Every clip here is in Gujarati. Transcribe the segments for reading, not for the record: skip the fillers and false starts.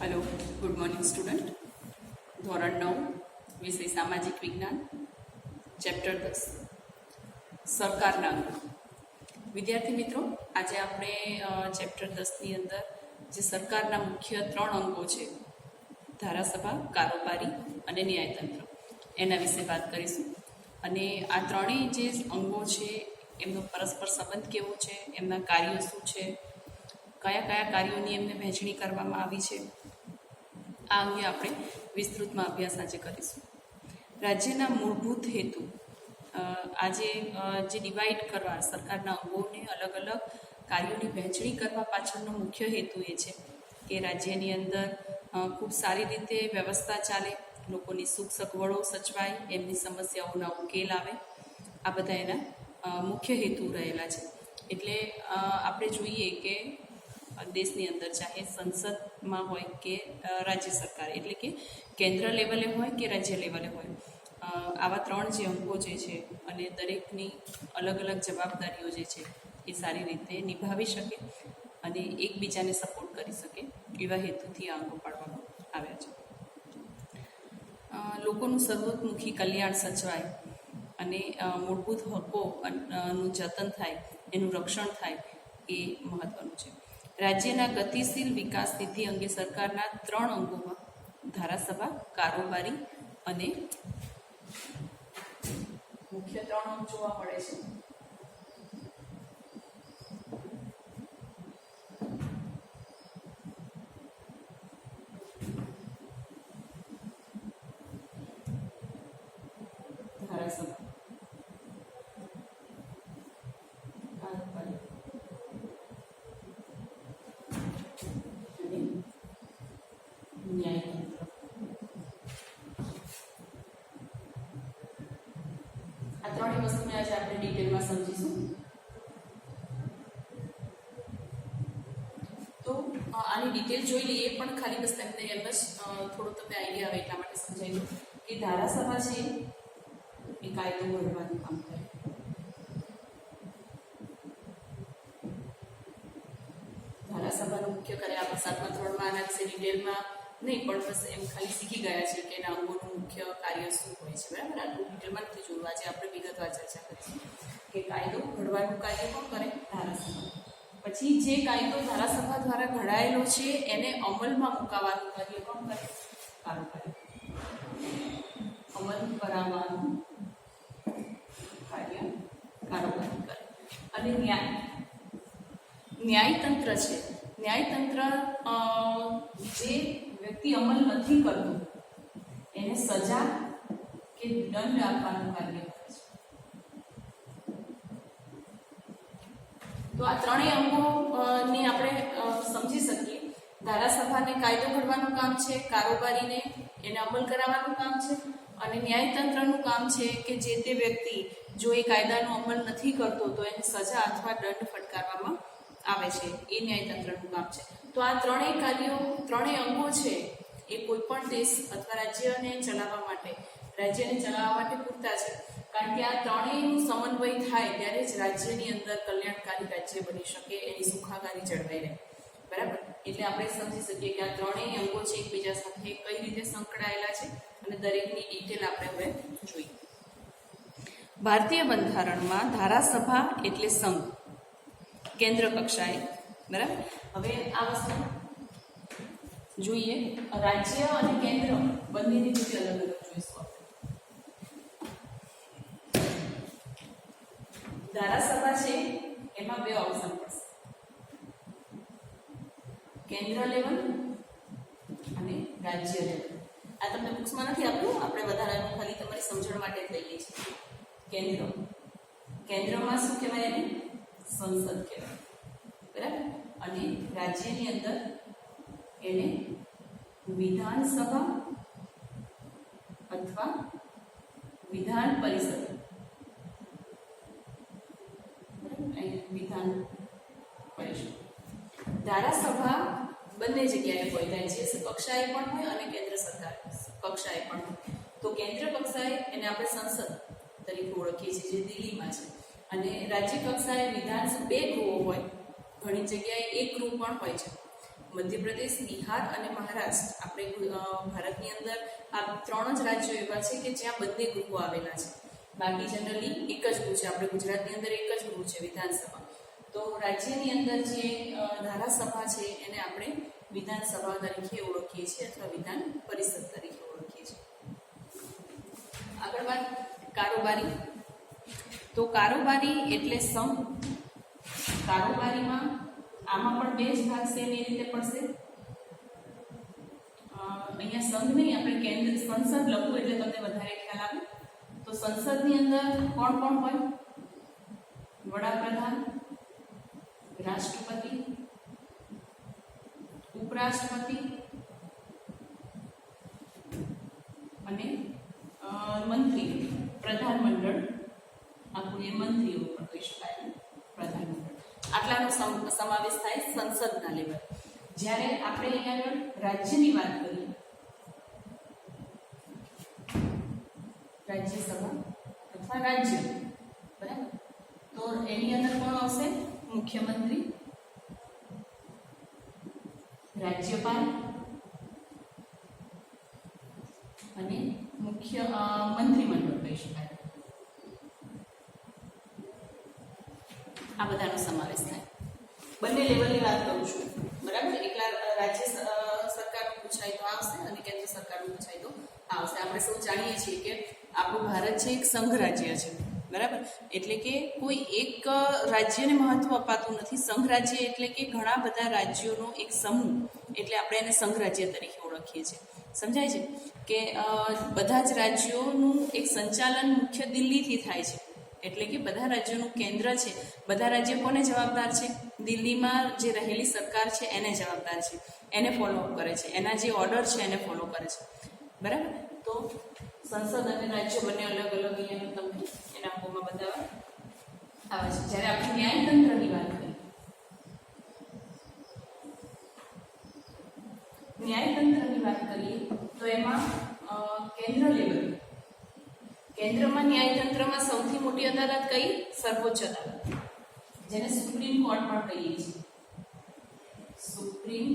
हेलो गुड मॉर्निंग स्टूडेंट ધોરણ 9 વિષય સામાજિક વિજ્ઞાન ચેપ્ટર 10 સરકારના અંગો. વિદ્યાર્થી મિત્રો, આજે આપણે ચેપ્ટર 10ની અંદર જે સરકારના મુખ્ય 3 અંગો છે, ધારાસભા, કારોબારી અને ન્યાયતંત્ર, એના વિશે વાત કરીશું. અને આ ત્રણેય જે અંગો છે એમનો પરસ્પર સંબંધ કેવો છે, એમના કાર્યો શું છે, કયા કયા કાર્યોની એમને વહેંચણી કરવામાં આવી છે, આ અંગે આપણે વિસ્તૃતમાં અભ્યાસ આજે કરીશું. રાજ્યના મૂળભૂત હેતુ, આજે જે ડિવાઈડ કરવા, સરકારના અંગોને અલગ અલગ કાર્યોની વહેંચણી કરવા પાછળનો મુખ્ય હેતુ એ છે કે રાજ્યની અંદર ખૂબ સારી રીતે વ્યવસ્થા ચાલે, લોકોની સુખ સગવડો સચવાય, એમની સમસ્યાઓના ઉકેલ આવે, આ બધા એના મુખ્ય હેતુ રહેલા છે. એટલે આપણે જોઈએ કે દેશની અંદર ચાહે સંસદમાં હોય કે રાજ્ય સરકાર, એટલે કે કેન્દ્ર લેવલે હોય કે રાજ્ય લેવલે હોય, આવા 3 જે અંગો જે છે અને દરેકની અલગ અલગ જવાબદારીઓ જે છે એ સારી રીતે નિભાવી શકે અને એકબીજાને સપોર્ટ કરી શકે, એવા હેતુથી આ અંગો પાડવામાં આવ્યા છે. લોકોનું સર્વતોમુખી કલ્યાણ સચવાય અને મૂળભૂત હકોનું જતન થાય, એનું રક્ષણ થાય, એ મહત્વનું છે. રાજ્યના ગતિશીલ વિકાસ સિદ્ધિ અંગે સરકારના 3 અંગોમાં ધારાસભા, કારોબારી અને મુખ્ય 3 અંગ જોવા મળે છે. ધારાસભા, કારોબારી ન્યાયતંત્ર. આ 3 વસ્તુને આજે આપણે ડિટેલમાં સમજીશું. તો આની ડિટેલ જોઈ લઈએ, પણ ખાલી બસ તમને એમ જ થોડો તમને આઈડિયા આવે એટલા માટે સમજાવી દઉં કે ધારાસભા છે એ કાયદો ઘડવાનું કામ કરે. ધારાસભાનું મુખ્ય કાર્ય આપણે 7મા ધોરણમાં આના વિશે ડિટેલમાં નહીં, પણ બસ એમ ખાલી શીખી ગયા છે કે એના અંગોનું મુખ્ય કાર્ય શું હોય છે. બરાબર, આટલું ડિટેલમાં નથી જોયું. આજે આપણે વિગતવાર ચર્ચા કરીશું કે કાયદો ઘડવાનું કાર્ય કોણ કરે? ધારાસભા. પછી જે કાયદો ધારાસભા દ્વારા ઘડાયેલો છે એને અમલમાં મુકાવવાનું કાર્ય કોણ કરે? કારોબારી. અમલ કરાવવાનું કાર્ય કારોબારી કરે. અને ન્યાયતંત્ર છે. ન્યાયતંત્ર જે વ્યક્તિ અમલ નથી કરતો એને સજા કે દંડ આપવાનું કાર્ય કરે છે. તો આ 3 અંગોની આપણે સમજી શકીએ. ધારાસભાને કાયદો ઘડવાનું કામ છે, કારોબારીને એને અમલ કરાવવાનું કામ છે, અને ન્યાયતંત્રનું કામ છે કે જે તે વ્યક્તિ જો એ કાયદાનો અમલ નથી કરતો તો એને સજા અથવા દંડ ફટકારવામાં આવે છે, એ ન્યાયતંત્રનું કામ છે. તો આ 3 કાર્યો, 3 અંગો છે એ કોઈ પણ દેશ અથવા રાજ્યને ચલાવવા માટે પૂરતા છે. કારણ કે આ 3નું સમન્વય થાય ત્યારે જ રાજ્યની અંદર કલ્યાણકારી રાજ્ય બની શકે, એની સુખાકારી જળવાઈ રહે. બરાબર, એટલે આપણે સમજી શકીએ કે આ 3 અંગો છે એકબીજા સાથે કઈ રીતે સંકળાયેલા છે, અને દરેકની ડિટેલ આપણે હવે જોઈએ. ભારતીય બંધારણમાં ધારાસભા એટલે સંઘ, કેન્દ્ર કક્ષાએ. બરાબર, હવે આ વસ્તુ જોઈએ. રાજ્ય અને કેન્દ્ર બંનેની રીતે અલગ અલગ જોઈશું. ધારાસભા છે એમાં 2 ઓપ્શન પડશે, કેન્દ્ર લેવલ અને રાજ્ય લેવલ. આ તમને બુક્સમાં નથી આપ્યું, આપણે વધારાનું ખાલી તમારી સમજણ માટે જ લઈએ છીએ. કેન્દ્રમાં શું કહેવાય? એને સંસદ કહેવાય. બરાબર, અને રાજ્યની અંદર એને વિધાનસભા અથવા વિધાન પરિષદ, વિધાન પરિષદ. ધારાસભા બંને જગ્યાએ હોય, રાજ્ય કક્ષાએ પણ હોય અને કેન્દ્ર સરકાર કક્ષાએ પણ હોય. તો કેન્દ્ર કક્ષાએ એને આપણે સંસદ તરીકે ઓળખીએ છીએ, જે દિલ્હીમાં છે, અને રાજ્ય કક્ષાએ વિધાનસભા 2 ગૃહો હોય, ઘણી જગ્યાએ 1 ગૃહ પણ હોય છે. મધ્યપ્રદેશ, બિહાર અને મહારાષ્ટ્ર આપણે ભારતની અંદર આ 3 જ રાજ્યો એવા છે કે જ્યાં બંને ગૃહો આવેલા છે. બાકી જનરલી એક જ ગૃહ છે. આપણે ગુજરાતની અંદર એક જ ગૃહ છે, વિધાનસભા. તો રાજ્યની અંદર જે ધારાસભા છે એને આપણે વિધાનસભા તરીકે ઓળખીએ છીએ અથવા વિધાન પરિષદ તરીકે ઓળખીએ છીએ. આગળ વાત કારોબારી. તો કારોબારી એટલે સંઘ. કારોબારીમાં આમાં પણ 2 જ ભાગ સેમ એ રીતે પડશે. અહીંયા સંઘ નહીં, આપણે કેન્દ્ર સંસદ લખવું એટલે તમને વધારે ખ્યાલ આવે. તો સંસદની અંદર કોણ કોણ હોય? વડાપ્રધાન, રાષ્ટ્રપતિ, ઉપરાષ્ટ્રપતિ અને મંત્રી. પ્રધાનમંડળ આખું એ મંત્રીઓ પણ કહી શકાય. પ્રધાનમંડળ આટલાનો સમાવેશ થાય સંસદના લેવલ. જ્યારે આપણે અહીંયા આગળ રાજ્યની વાત કરીએ, રાજ્યસભા અથવા રાજ્ય, બરાબર, તો એની અંદર કોણ આવશે? મુખ્યમંત્રી, રાજ્યપાલ અને મુખ્ય મંત્રીમંડળ કહી શકાય. આ બધાનો સમાવેશ થાય. બંને લેવલની વાત કરું છું, બરાબર. એકલા રાજ્ય સરકારનું પૂછાય તો આવશે અને કેન્દ્ર સરકારનું પૂછાય તો આવશે. આપણે સૌ જાણીએ છીએ કે આપણું ભારત છે એક સંઘ રાજ્ય છે, બરાબર. એટલે કે કોઈ એક રાજ્યને મહત્વ અપાતું નથી. સંઘ રાજ્ય એટલે કે ઘણા બધા રાજ્યોનો એક સમૂહ, એટલે આપણે એને સંઘ રાજ્ય તરીકે ઓળખીએ છીએ. સમજાય છે કે બધા જ રાજ્યોનું એક સંચાલન મુખ્ય દિલ્હીથી થાય છે. એટલે કે બધા રાજ્યોનું કેન્દ્ર છે. બધા રાજ્યો કોને જવાબદાર છે? દિલ્હીમાં જે રહેલી સરકાર છે એને જવાબદાર છે, એને ફોલોઅપ કરે છે, એના જે ઓર્ડર છે એને ફોલો કરે છે, બરાબર. તો સંસદ અને રાજ્ય બંને અલગ અલગ અહીંયા તમને એના અંગોમાં બતાવવા આવે છે. જ્યારે આપણે ન્યાયતંત્રની વાત કરીએ, તો એમાં કેન્દ્ર લેવલ, કેન્દ્રમાં ન્યાયતંત્રમાં સૌથી મોટી અદાલત કઈ? સર્વોચ્ચ અદાલત, જેને સુપ્રીમ કોર્ટ પણ કહીએ છીએ. Supreme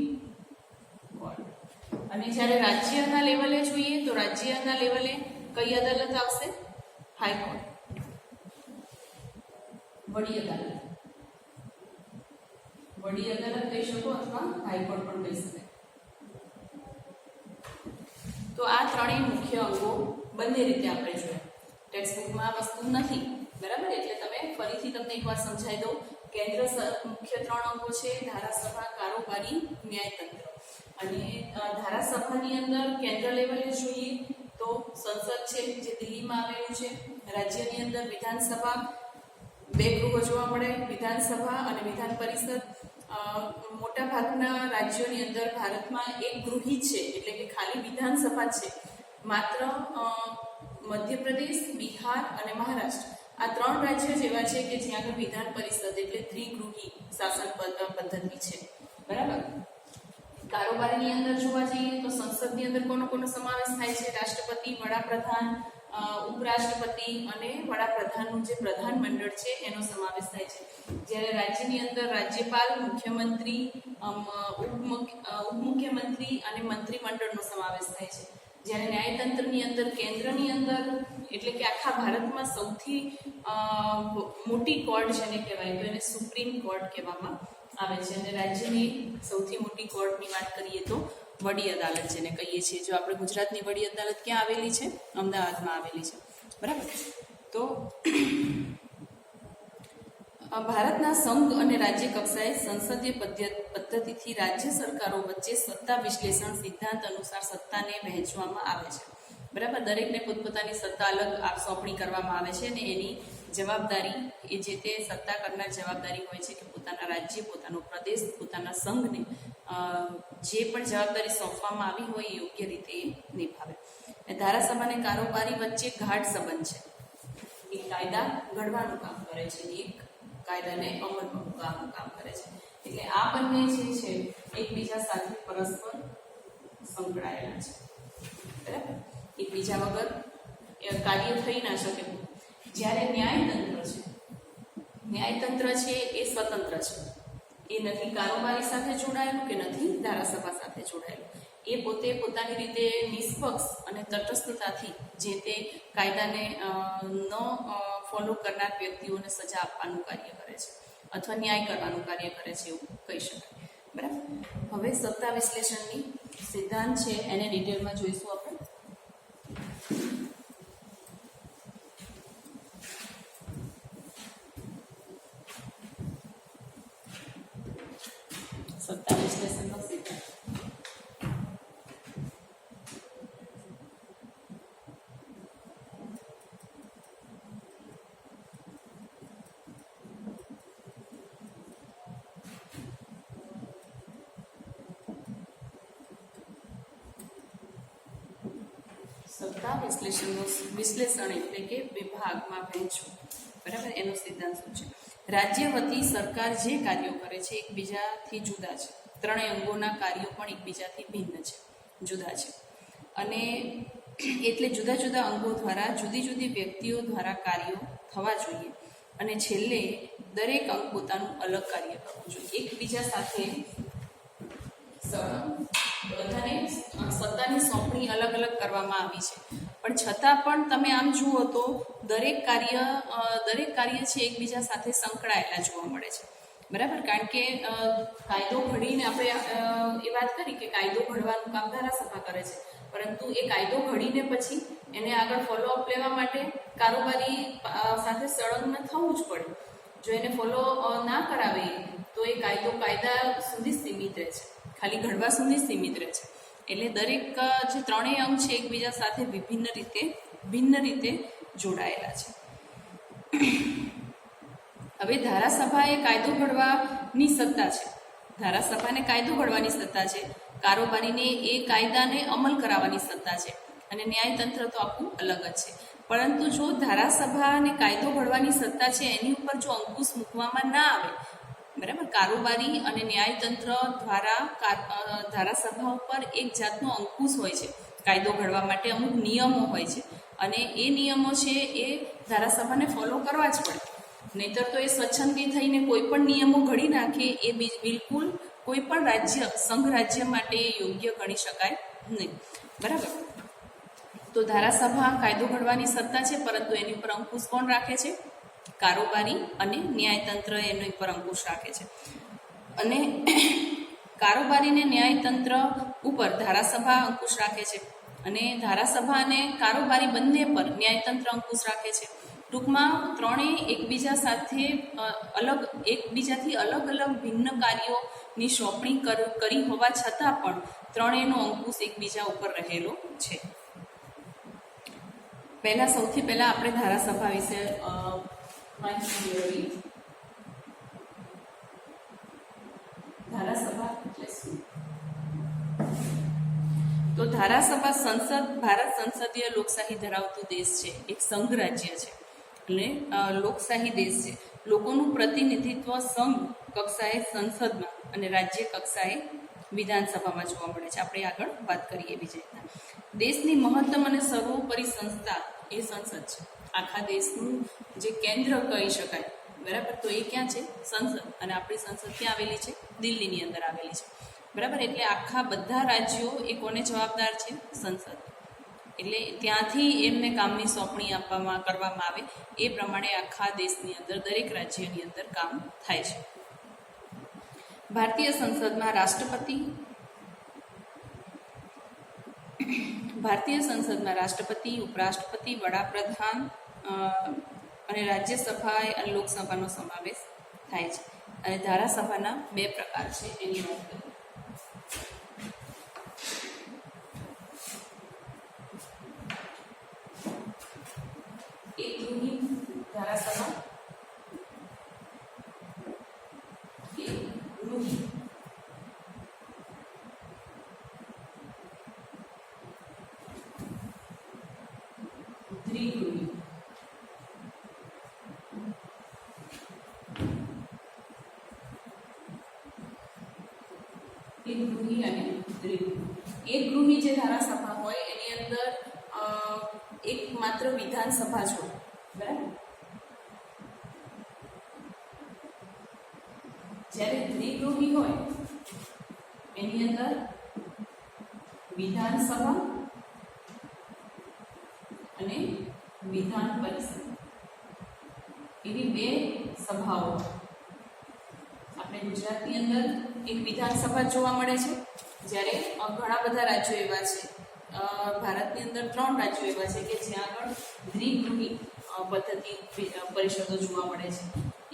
court. અને જ્યારે રાજ્યના લેવલે જોઈએ તો રાજ્યના લેવલે કઈ અદાલત આવશે? હાઈકોર્ટ, વડી અદાલત. વડી અદાલત કહી શકો અથવા હાઈકોર્ટ પણ કહી શકાય. તો આ ત્રણેય મુખ્ય અંગો બંને રીતે આપણે જોયા. ટેક્સ્ટબુકમાં આ વસ્તુ નથી, બરાબર. એટલે તમે ફરીથી તમને એકવાર સમજાવી દઉં. કેન્દ્ર મુખ્ય 3 અંગો છે: ધારાસભા, કારોબારી, ન્યાયતંત્ર. અને ધારાસભાની અંદર કેન્દ્ર લેવલે જોઈએ તો સંસદ છે જે દિલ્હીમાં આવેલું છે. રાજ્યની અંદર વિધાનસભા, 2 ગૃહો જોવા મળે, વિધાનસભા અને વિધાન પરિષદ. મોટા ભાગના રાજ્યોની અંદર ભારતમાં એક ગૃહી છે, એટલે કે ખાલી વિધાનસભા છે. માત્ર મધ્યપ્રદેશ, બિહાર અને મહારાષ્ટ્ર આ 3 રાજ્યો જેવા છે કે જ્યાં આગળ વિધાન પરિષદ એટલે ત્રિગૃહી શાસન પદ્ધતિ છે, બરાબર. કારોબારીની અંદર જોવા જઈએ તો સંસદની અંદર કોનો સમાવેશ થાય છે? રાષ્ટ્રપતિ, વડાપ્રધાન, ઉપરાષ્ટ્રપતિ અને વડાપ્રધાનનું જે પ્રધાનમંડળ છે એનો સમાવેશ થાય છે. જ્યારે રાજ્યની અંદર રાજ્યપાલ, મુખ્યમંત્રી, ઉપમુખ્યમંત્રી અને મંત્રીમંડળનો સમાવેશ થાય છે. જ્યારે ન્યાયતંત્રની અંદર કેન્દ્રની અંદર એટલે કે આખા ભારતમાં સૌથી મોટી કોર્ટ જેને કહેવાય તો એને સુપ્રીમ કોર્ટ કહેવામાં આવે છે. અને રાજ્યની સૌથી મોટી કોર્ટની વાત કરીએ તો વડી અદાલત જેને કહીએ છીએ. જો આપણે ગુજરાતની વડી અદાલત ક્યાં આવેલી છે? અમદાવાદમાં આવેલી છે, બરાબર. તો ભારતના સંઘ અને રાજ્ય કક્ષાએ સંસદીય પદ્ધતિથી રાજ્ય સરકારો વચ્ચે સત્તા વિશ્લેષણ સિદ્ધાંત અનુસાર સત્તાને વહેંચવામાં આવે છે, બરાબર. દરેકને પોતપોતાની સત્તા અલગ સોંપણી કરવામાં આવે છે અને એની જવાબદારી એ જે તે સત્તા કરનાર જવાબદારી હોય છે કે પોતાના રાજ્ય, પોતાનો પ્રદેશ, પોતાના સંઘને જે પણ જવાબદારી સોંપવામાં આવી હોય એ યોગ્ય રીતે નિભાવે. ધારાસભા અને કારોબારી વચ્ચે ગાઢ સંબંધ છે. એક કાયદા ઘડવાનું કામ કરે છે, એક કાયદાને અમલમાં મૂકવાનું કામ કરે છે. એટલે આ બંને જે છે એકબીજા સાથે પરસ્પર સંકળાયેલા છે, બરાબર. એકબીજા વગર કાર્ય થઈ ના શકે. જ્યારે ન્યાયતંત્ર છે એ સ્વતંત્ર છે. એ નથી કારોબારી સાથે જોડાયેલું કે નથી ધારાસભા સાથે જોડાયેલું. એ પોતે પોતાની રીતે નિષ્પક્ષ અને તટસ્થતાથી જે તે કાયદાને ન ફોલો કરનાર વ્યક્તિઓને સજા આપવાનું કાર્ય કરે છે અથવા ન્યાય કરવાનું કાર્ય કરે છે એવું કહી શકાય. બરાબર. હવે સત્તા વિશ્લેષણની સિદ્ધાંત છે એને ડિટેલમાં જોઈશું આપણે. સત્તા વિશ્લેષણનો સિદ્ધાંત. સત્તા વિશ્લેષણ એટલે કે વિભાગમાં વહેંચવું. બરાબર. એનો સિદ્ધાંત શું છે? રાજ્ય વતી સરકાર જે કાર્યો કરે છે એકબીજાથી જુદા છે. ત્રણેય અંગોના કાર્યો પણ એકબીજાથી ભિન્ન છે, જુદા છે. અને એટલે જુદા જુદા અંગો દ્વારા જુદી જુદી વ્યક્તિઓ દ્વારા કાર્યો થવા જોઈએ અને છેલ્લે દરેક અંગ પોતાનું અલગ કાર્ય કરવું જોઈએ. એકબીજા સાથે બધાને સત્તાની સોંપણી અલગ અલગ કરવામાં આવી છે, પણ છતાં પણ તમે આમ જુઓ તો દરેક કાર્ય છે એકબીજા સાથે સંકળાયેલા જોવા મળે છે. બરાબર. કારણ કે કાયદો ઘડીને આપણે એ વાત કરી કે કાયદો ઘડવાનું કામ ધારાસભા કરે છે, પરંતુ એ કાયદો ઘડીને પછી એને આગળ ફોલોઅપ લેવા માટે કારોબારી સાથે સંલગ્ન થવું જ પડે. જો એને ફોલો ના કરાવે તો એ કાયદા સુધી સીમિત રહે છે, ખાલી ઘડવા સુધી સીમિત રહે છે. એટલે દરેક જે ત્રણેય અંગ છે એકબીજા સાથે ભિન્ન રીતે જોડાયેલા છે. હવે ધારાસભા એ કાયદો ઘડવાની સત્તા છે. ધારાસભાને કાયદો ઘડવાની સત્તા છે. કારોબારીને એ કાયદાને અમલ કરાવવાની સત્તા છે. અને ન્યાયતંત્ર તો આખું અલગ જ છે. પરંતુ જો ધારાસભાને કાયદો ઘડવાની સત્તા છે એની ઉપર જો અંકુશ મૂકવામાં ના આવે, બરાબર, કારોબારી અને ન્યાયતંત્ર દ્વારા ધારાસભા ઉપર એક જાતનો અંકુશ હોય છે. કાયદો ઘડવા માટે અમુક નિયમો હોય છે અને એ નિયમો છે એ ધારાસભાને ફોલો કરવા જ પડે. નહીતર તો એ સ્વચ્છંદી થઈને કોઈ પણ નિયમો ઘડી નાખે એ બિલકુલ કોઈ પણ સંઘ રાજ્ય માટે યોગ્ય ગણી શકાય નહીં. બરાબર. તો ધારાસભા કાયદો ઘડવાની સત્તા છે, પરંતુ એની ઉપર અંકુશ કોણ રાખે છે? કારોબારી અને ન્યાયતંત્ર એની ઉપર અંકુશ રાખે છે. અને કારોબારી અને ન્યાયતંત્ર ઉપર ધારાસભા અંકુશ રાખે છે અને ધારાસભા અને કારોબારી બંને પર ન્યાયતંત્ર અંકુશ રાખે છે. ટૂંકમાં ત્રણેય એકબીજાથી અલગ અલગ ભિન્ન કાર્યોની સોંપણી કરી હોવા છતાં પણ ત્રણેયનો અંકુશ એકબીજા ઉપર રહેલો છે. સૌથી પહેલા આપણે ધારાસભા વિશે માહિતી મેળવી. ધારાસભા એટલે શું? તો ધારાસભા ભારત સંસદીય લોકશાહી ધરાવતો દેશ છે, એક સંઘ રાજ્ય છે એટલે લોકશાહી દેશ છે. લોકોનું પ્રતિનિધિત્વ સંઘ કક્ષાએ સંસદમાં અને રાજ્ય કક્ષાએ વિધાનસભામાં જોવા મળે છે. આપણે આગળ વાત કરીએ બીજી રીતના. દેશની મહત્તમ અને સર્વોપરી સંસ્થા એ સંસદ છે. આખા દેશનું જે કેન્દ્ર કહી શકાય, બરાબર, તો એ ક્યાં છે? સંસદ. અને આપણી સંસદ ક્યાં આવેલી છે? દિલ્હીની અંદર આવેલી છે. બરાબર. એટલે આખા બધા રાજ્યો એ કોને જવાબદાર છે? સંસદ. એટલે ત્યાંથી એમને કામની સોંપણી કરવામાં આવે એ પ્રમાણે આખા દેશની અંદર દરેક રાજ્યની અંદર કામ થાય છે. ભારતીય સંસદમાં રાષ્ટ્રપતિ, ઉપરાષ્ટ્રપતિ, વડાપ્રધાન અને રાજ્યસભા અને લોકસભાનો સમાવેશ થાય છે. અને ધારાસભાના 2 પ્રકાર છે એની વાત કરીએ. એક ગૃહી ધારાસભા, દ્વિગૃહી. એક ગૃહી અને દ્વિગૃહી. એક ગૃહી જે ધારાસભા હોય એની અંદર એક માત્ર વિધાનસભા જ હોય, બરાબર. જ્યારે દ્વિગૃહી હોય એની અંદર વિધાનસભા અને વિધાન પરિષદ એવી બે સભાઓ. આપણે ગુજરાતની અંદર એક વિધાનસભા જોવા મળે છે, જ્યારે ઘણા બધા રાજ્યો એવા છે, ભારતની અંદર 3 રાજ્યો એવા છે કે જ્યાં આગળ દ્વિગૃહી પદ્ધતિ પરિષદો જોવા મળે છે.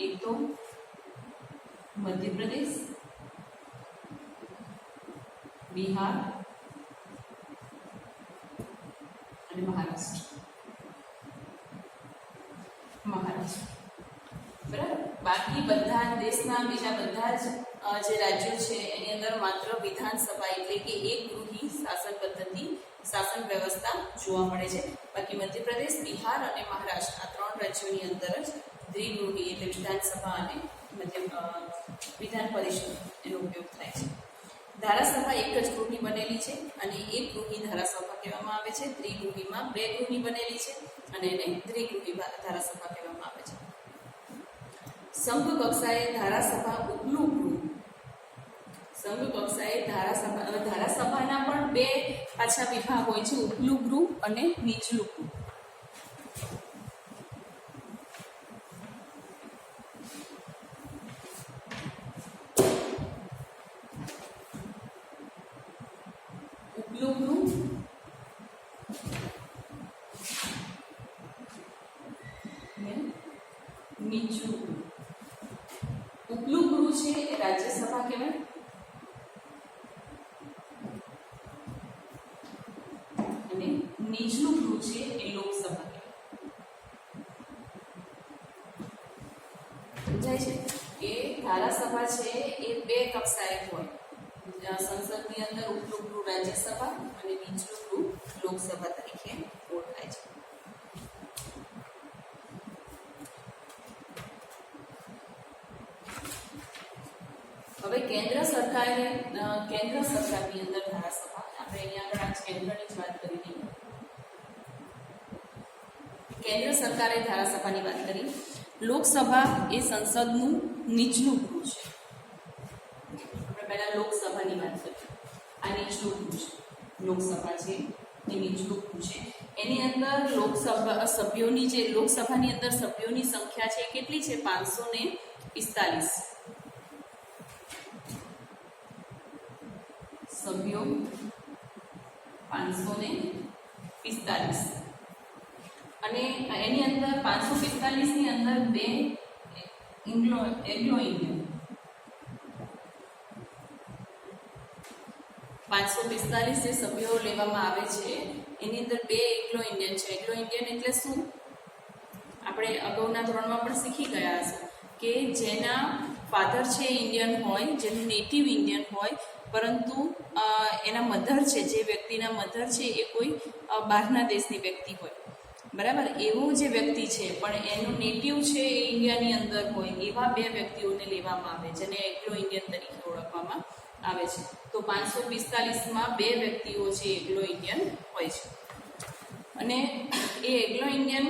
એક તો મધ્યપ્રદેશ, બિહાર અને મહારાષ્ટ્ર. બરાબર. બાકી બધા દેશના બીજા બધા જ જે રાજ્યો છે એની અંદર માત્ર વિધાનસભા એટલે કે એક ગૃહી શાસન પદ્ધતિ, શાસન વ્યવસ્થા જોવા મળે છે. બાકી મધ્યપ્રદેશ, બિહાર અને મહારાષ્ટ્ર આ 3 રાજ્યોની અંદર જ દ્વિગૃહી એટલે વિધાનસભા અને વિધાન પરિષદ એનો ઉપયોગ થાય છે. ધારાસભા એક જ ગૃહની બનેલી છે અને એક ગૃહી ધારાસભા કહેવામાં આવે છે. દ્વિગૃહીમાં 2 ગૃહની બનેલી છે અને એને દ્વિગૃહી ધારાસભા કહેવામાં આવે છે. સંઘ કક્ષાએ ધારાસભા ઉપલું ગૃહ. સંઘ કક્ષાએ ધારાસભાના પણ 2 પાછા વિભાગ હોય છે, ઉપલું ગૃહ અને નીચલું ગૃહ. ઉપલું ગૃહ ને નીચલું ગૃહ. ઉપલું ગૃહ છે એ રાજ્યસભા કહેવાય અને નીચલું ગૃહ છે એ લોકસભા કહેવાય. સમજાય છે કે ધારાસભા છે એ 2 કક્ષાએ હોય. સંસદની અંદર ઉપલું ગૃહ રાજ્યસભા અને નીચલું ગૃહ લોકસભા તરીકે ઓળખાય છે. હવે કેન્દ્ર સરકારની અંદર ધારાસભા, આપણે અહીંયા આગળ કેન્દ્રની જ વાત કરી લઈએ. કેન્દ્ર સરકારે ધારાસભાની વાત કરી. લોકસભા એ સંસદનું નીચલું ગૃહ છે. આપણે પહેલા લોકસભાની વાત કરી. આ નીચલું ગૃહ છે. લોકસભા છે એ નીચલું ગૃહ છે. એની અંદર લોકસભાની અંદર સભ્યોની સંખ્યા છે કેટલી છે? 545 સભ્યો. 545 અને એની અંદર 545 ની અંદર 2 એંગ્લો ઇન્ડિયન. 545 જે સભ્યો લેવામાં આવે છે એની અંદર 2 એંગ્લો ઇન્ડિયન છે. એંગ્લો ઇન્ડિયન એટલે શું? આપણે અગાઉના ધોરણમાં પણ શીખી ગયા હશે કે જેના ફાધર છે ઇન્ડિયન હોય, જેનું નેટિવ ઇન્ડિયન હોય, પરંતુ એના મધર છે, જે વ્યક્તિના મધર છે એ કોઈ બહારના દેશની વ્યક્તિ હોય. બરાબર. એવો જે વ્યક્તિ છે પણ એનું નેટિવ છે એ ઇન્ડિયાની અંદર હોય, એવા 2 વ્યક્તિઓને લેવામાં આવે, જેને એંગ્લો ઇન્ડિયન તરીકે ઓળખવામાં આવે છે. તો 545માં 2 વ્યક્તિઓ છે એંગ્લો ઇન્ડિયન હોય છે. અને એ એંગ્લો ઇન્ડિયન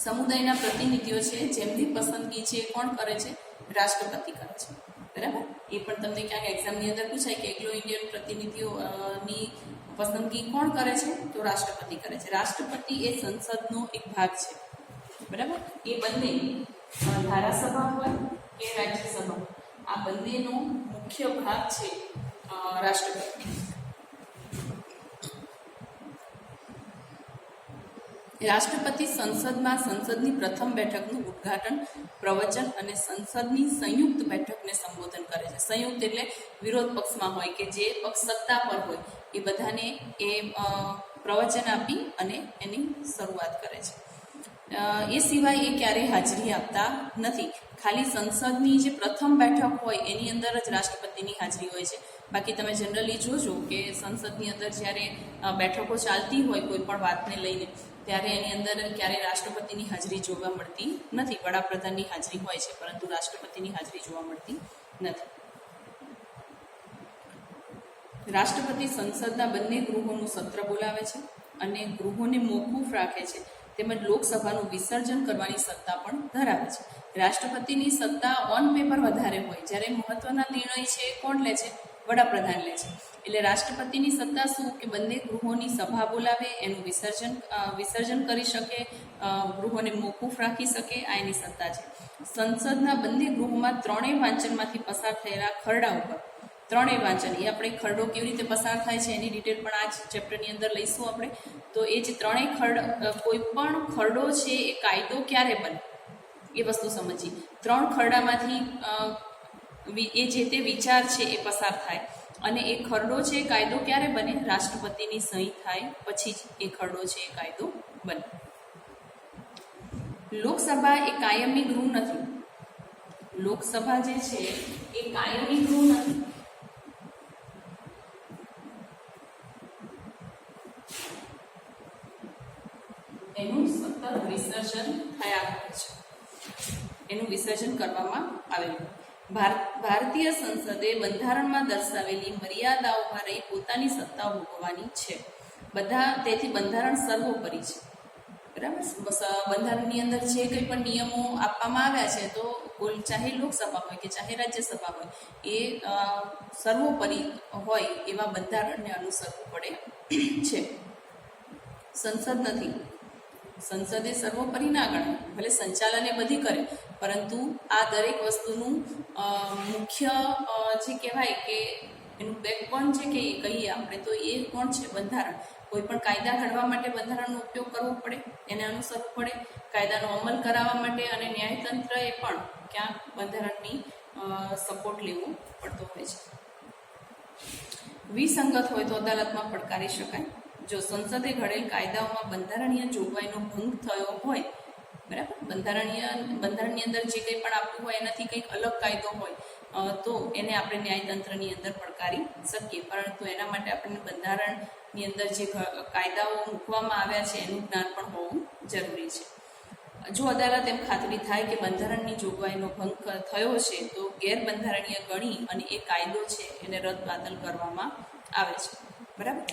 સમુદાયના પ્રતિનિધિઓ છે જેમની પસંદગી છે કોણ કરે છે? રાષ્ટ્રપતિ કરે છે. બરાબર. એ પણ તમને ક્યાંક એક્ઝામની અંદર પૂછાય કે એંગ્લો ઇન્ડિયન પ્રતિનિધિઓની પસંદગી કોણ કરે છે? તો રાષ્ટ્રપતિ કરે છે. રાષ્ટ્રપતિ એ સંસદનો એક ભાગ છે. બરાબર. એ બંને ધારાસભા હોય કે રાજ્યસભા, આ બંનેનો મુખ્ય ભાગ છે રાષ્ટ્રપતિ. રાષ્ટ્રપતિ સંસદમાં સંસદની પ્રથમ બેઠકનું ઉદ્ઘાટન, પ્રવચન અને સંસદની સંયુક્ત બેઠકને સંબોધન કરે છે. સંયુક્ત એટલે વિરોધ પક્ષમાં હોય કે જે પક્ષ સત્તા પર હોય એ બધાને એ પ્રવચન આપી અને એની શરૂઆત કરે છે. એ સિવાય એ ક્યારેય હાજરી આપતા નથી. ખાલી સંસદની જે પ્રથમ બેઠક હોય એની અંદર જ રાષ્ટ્રપતિની હાજરી હોય છે. બાકી તમે જનરલી જોજો કે સંસદની અંદર જ્યારે બેઠકો ચાલતી હોય કોઈ પણ વાતને લઈને, ત્યારે એની અંદર ક્યારેય રાષ્ટ્રપતિની હાજરી જોવા મળતી નથી. વડાપ્રધાનની હાજરી હોય છે પરંતુ રાષ્ટ્રપતિની હાજરી જોવા મળતી નથી. રાષ્ટ્રપતિ સંસદના બંને ગૃહોનું સત્ર બોલાવે છે અને ગૃહોને મોકૂફ રાખે છે. તેમજ લોકસભાનું વિસર્જન કરવાની સત્તા પણ ધરાવે છે. રાષ્ટ્રપતિની સત્તા ઓન પેપર વધારે હોય, જ્યારે મહત્વના નિર્ણય છે એ કોણ લે છે? વડાપ્રધાન લે છે. એટલે રાષ્ટ્રપતિની સત્તા શું કે બંને ગૃહોની સભા બોલાવે, એનું વિસર્જન કરી શકે, ગૃહોને મોકૂફ રાખી શકે, આ એની સત્તા છે. સંસદના બંને ગૃહોમાં ત્રણેય વાંચનમાંથી પસાર થયેલા ખરડા ઉપર, ત્રણેય વાંચન, એ આપણે ખરડો કેવી રીતે પસાર થાય છે એની ડિટેલ પણ આ જ ચેપ્ટરની અંદર લઈશું આપણે. તો એ જે ત્રણેય કોઈ પણ ખરડો છે એ કાયદો ક્યારે બને એ વસ્તુ સમજીએ. ત્રણ ખરડામાંથી એ જે તે વિચાર છે એ પસાર થાય, અને એ ખરડો છે એ કાયદો ક્યારે બને? રાષ્ટ્રપતિની સહી થાય પછી જ એ ખરડો છે એ કાયદો બને. લોકસભા એ કાયમી ગૃહ નથી. લોકસભા જે છે એ કાયમી ગૃહ નથી. એનું સતત વિસર્જન થયા કરે છે, એનું વિસર્જન કરવામાં આવેલું. ભારતીય સંસદે બંધારણમાં દર્શાવેલી મર્યાદાઓમાં રહી પોતાની સત્તા ભોગવવાની છે. તેથી બંધારણ સર્વોપરી છે. બરાબર. બંધારણની અંદર જે કંઈ પણ નિયમો આપવામાં આવ્યા છે, તો ચાહે લોકસભા હોય કે ચાહે રાજ્યસભા હોય, એ સર્વોપરી હોય એવા બંધારણને અનુસરવું પડે છે. સંસદ નથી. સંસદે સર્વોપરી ના ગણાય, ભલે સંચાલન એ બધી કરે, પરંતુ આ દરેક વસ્તુનું મુખ્ય જે કહેવાય કે એનું બેકબોન છે કે કહીએ આપણે, તો એ કોણ છે? બંધારણ. કોઈ પણ કાયદા ઘડવા માટે બંધારણનો ઉપયોગ કરવો પડે, એને અનુસરવું પડે. કાયદાનો અમલ કરાવવા માટે અને ન્યાયતંત્ર એ પણ ક્યાંક બંધારણની સપોર્ટ લેવો પડતો હોય છે. વિસંગત હોય તો અદાલતમાં પડકારી શકાય. જો સંસદે ઘડેલ કાયદાઓમાં બંધારણીય જોગવાઈનો ભંગ થયો હોય, બરાબર, બંધારણની અંદર જે કંઈ પણ આપવું હોય એનાથી કંઈક અલગ કાયદો હોય, તો એને આપણે ન્યાયતંત્રની અંદર પડકારી શકીએ. પરંતુ એના માટે આપણને બંધારણની અંદર જે કાયદાઓ મૂકવામાં આવ્યા છે એનું જ્ઞાન પણ હોવું જરૂરી છે. જો અદાલત એમ ખાતરી થાય કે બંધારણની જોગવાઈનો ભંગ થયો છે, તો ગેરબંધારણીય ગણી અને એ કાયદો છે એને રદ-બાતલ કરવામાં આવે છે. બરાબર.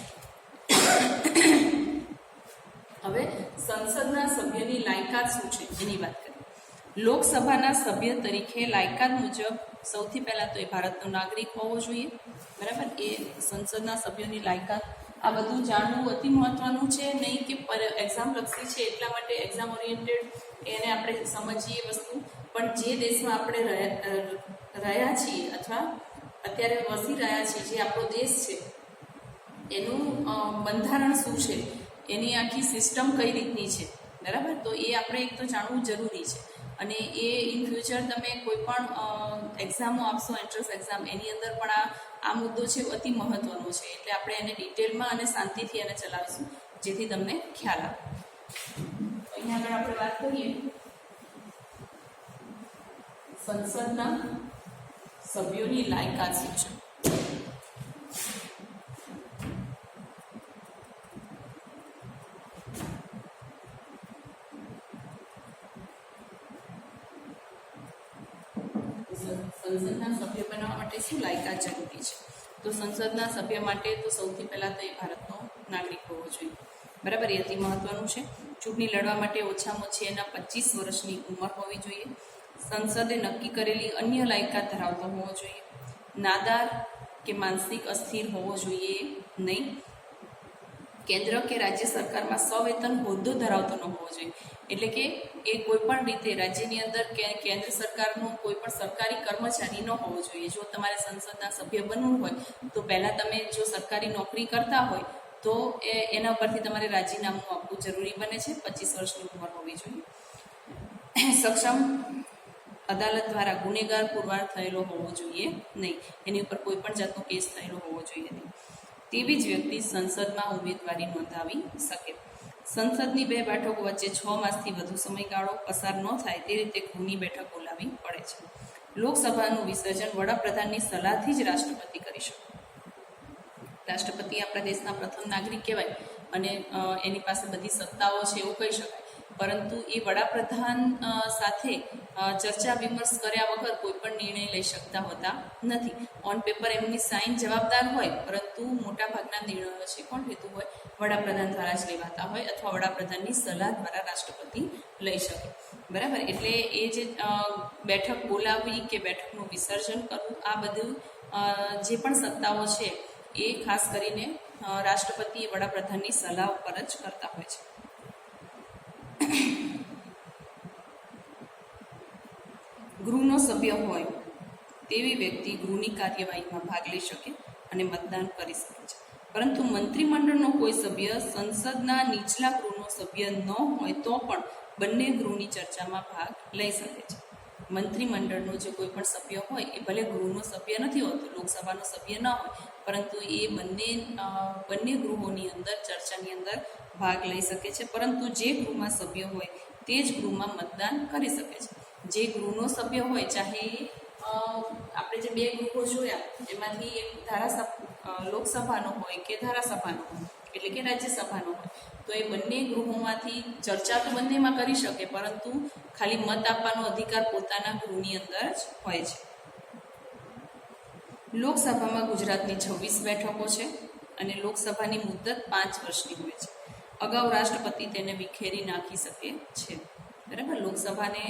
હવે સંસદના સભ્યની લાયકાત શું છે એની વાત કરીએ. લોકસભાના સભ્ય તરીકે લાયકાત મુજબ સૌથી પહેલાં તો એ ભારતનો નાગરિક હોવો જોઈએ. બરાબર. એ સંસદના સભ્યોની લાયકાત, આ બધું જાણવું અતિ મહત્વનું છે. નહીં કે એક્ઝામ લક્ષી છે એટલા માટે એક્ઝામ ઓરિએન્ટેડ એને આપણે સમજીએ વસ્તુ, પણ જે દેશમાં આપણે રહ્યા છીએ અથવા અત્યારે વસી રહ્યા છીએ, જે આપણો દેશ છે, એનું બંધારણ શું છે, એની આખી સિસ્ટમ કઈ રીતની છે, બરાબર, તો એ આપણે એક તો જાણવું જરૂરી છે. અને એ ઇન ફ્યુચર તમે કોઈ પણ એક્ઝામો આપશો, એન્ટ્રન્સ એક્ઝામ, એની અંદર પણ આ મુદ્દો છે અતિ મહત્વનો છે. એટલે આપણે એને ડિટેલમાં અને શાંતિથી એને ચલાવીશું, જેથી તમને ખ્યાલ આવે. અહીંયા આગળ આપણે વાત કરીએ સંસદના સભ્યોની લાયકાત શું છે. સંસદના સભ્ય બનવા માટે શું લાયકાત જરૂરી છે? તો સંસદના સભ્ય માટે તો સૌથી પહેલાં તો એ ભારતનો નાગરિક હોવો જોઈએ. બરાબર. એ અતિ મહત્વનું છે. ચૂંટણી લડવા માટે ઓછામાં ઓછી એના 25 વર્ષની ઉંમર હોવી જોઈએ. સંસદે નક્કી કરેલી અન્ય લાયકાત ધરાવતો હોવો જોઈએ. નાદાર કે માનસિક અસ્થિર હોવો જોઈએ નહીં. કેન્દ્ર કે રાજ્ય સરકારમાં સવેતન હોદ્દો ધરાવતો ન હોવો જોઈએ. એટલે કે એ કોઈ પણ રીતે રાજ્યની અંદર કેન્દ્ર સરકારનો કોઈ પણ સરકારી કર્મચારી ન હોવો જોઈએ. જો તમારે સંસદના સભ્ય બનવું હોય તો પહેલાં તમે જો સરકારી નોકરી કરતા હોય તો એના પરથી તમારે રાજીનામું આપવું જરૂરી બને છે. 25 વર્ષની ઉંમર હોવી જોઈએ. સક્ષમ અદાલત દ્વારા ગુનેગાર પુરવાર થયેલો હોવો જોઈએ નહીં. એની ઉપર કોઈ પણ જાતનો કેસ થયેલો હોવો જોઈએ નહીં. તેવી જ વ્યક્તિ સંસદમાં ઉમેદવારી નોંધાવી શકે. સંસદની 2 બેઠકો વચ્ચે 6 માસથી વધુ સમયગાળો પસાર ન થાય તે રીતે ગૃહની બેઠક બોલાવવી પડે છે. લોકસભાનું વિસર્જન વડાપ્રધાનની સલાહથી જ રાષ્ટ્રપતિ કરી શકે. રાષ્ટ્રપતિ આપણા દેશના પ્રથમ નાગરિક કહેવાય અને એની પાસે બધી સત્તાઓ છે એવું કહી શકાય. પરંતુ એ વડાપ્રધાન સાથે ચર્ચા વિમર્શ કર્યા વગર કોઈ પણ નિર્ણય લઈ શકતા હોતા નથી. ઓન પેપર એમની સાઇન જવાબદાર હોય, પરંતુ મોટાભાગના નિર્ણયો છે કોણ લેતું હોય? વડાપ્રધાન દ્વારા જ લેવાતા હોય, અથવા વડાપ્રધાનની સલાહ દ્વારા રાષ્ટ્રપતિ લઈ શકે. બરાબર, એટલે એ જે બેઠક બોલાવવી કે બેઠકનું વિસર્જન કરવું, આ બધું જે પણ સત્તાઓ છે એ ખાસ કરીને રાષ્ટ્રપતિ વડાપ્રધાનની સલાહ ઉપર જ કરતા હોય છે. ગૃહનો સભ્ય હોય તેવી વ્યક્તિ ગૃહની કાર્યવાહીમાં ભાગ લઈ શકે અને મતદાન કરી શકે છે. પરંતુ મંત્રીમંડળનો કોઈ સભ્ય સંસદના નીચલા ગૃહનો સભ્ય ન હોય તો પણ બંને ગૃહની ચર્ચામાં ભાગ લઈ શકે છે. મંત્રીમંડળનો જે કોઈ પણ સભ્ય હોય એ ભલે ગૃહનો સભ્ય નથી હોતો, લોકસભાનો સભ્ય ન હોય, પરંતુ એ બંને ગૃહોની અંદર ચર્ચાની અંદર ભાગ લઈ શકે છે. પરંતુ જે ગૃહમાં સભ્ય હોય તે જ ગૃહમાં મતદાન કરી શકે છે. જે ગૃહનો સભ્ય હોય, ચાહે આપણે જે બે ગૃહો જોયા એમાંથી એક લોકસભાનો હોય કે ધારાસભાનો હોય, એટલે કે રાજ્યસભાનો હોય, તો એ બંને ગૃહોમાંથી ચર્ચા તો બંનેમાં કરી શકે, પરંતુ ખાલી મત આપવાનો અધિકાર પોતાના ગૃહની અંદર જ હોય છે. લોકસભામાં ગુજરાતની 26 બેઠકો છે અને લોકસભાની મુદ્દત 5 વર્ષની હોય છે. અગાઉ રાષ્ટ્રપતિ તેને વિખેરી નાખી શકે છે. બરાબર, લોકસભાને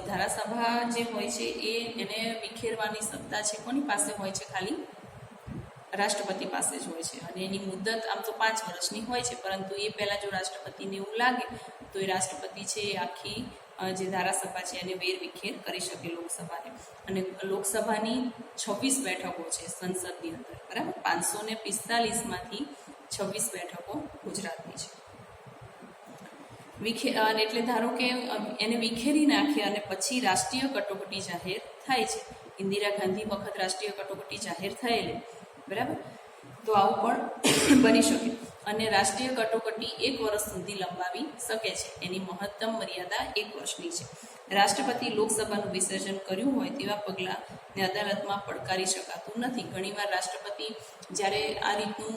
ધારાસભા જે હોય છે એને વિખેરવાની સત્તા છે કોની પાસે હોય છે? ખાલી રાષ્ટ્રપતિ પાસે જ હોય છે. અને એની મુદ્દત આમ તો 5 વર્ષની હોય છે, પરંતુ એ પહેલાં જો રાષ્ટ્રપતિને એવું લાગે તો એ રાષ્ટ્રપતિ છે એ આખી જે ધારાસભા છે એને વેરવિખેર કરી શકે લોકસભાને. અને લોકસભાની 26 બેઠકો છે સંસદની અંદર. બરાબર, 545માંથી 26 બેઠકો ગુજરાતની છે. એટલે ધારો કે એને વિખેરી નાખે અને પછી રાષ્ટ્રીય કટોકટી જાહેર થાય છે. ઇન્દિરા ગાંધી વખત રાષ્ટ્રીય કટોકટી જાહેર થયેલી, બરાબર, તો આવું પણ બની શકે. અને રાષ્ટ્રીય કટોકટી 1 વર્ષ સુધી લંબાવી શકે છે. એની મહત્તમ મર્યાદા 1 વર્ષની છે. રાષ્ટ્રપતિ લોકસભાનું વિસર્જન કર્યું હોય તેવા પગલાંને અદાલતમાં પડકારી શકાતું નથી. ઘણીવાર રાષ્ટ્રપતિ જ્યારે આ રીતનું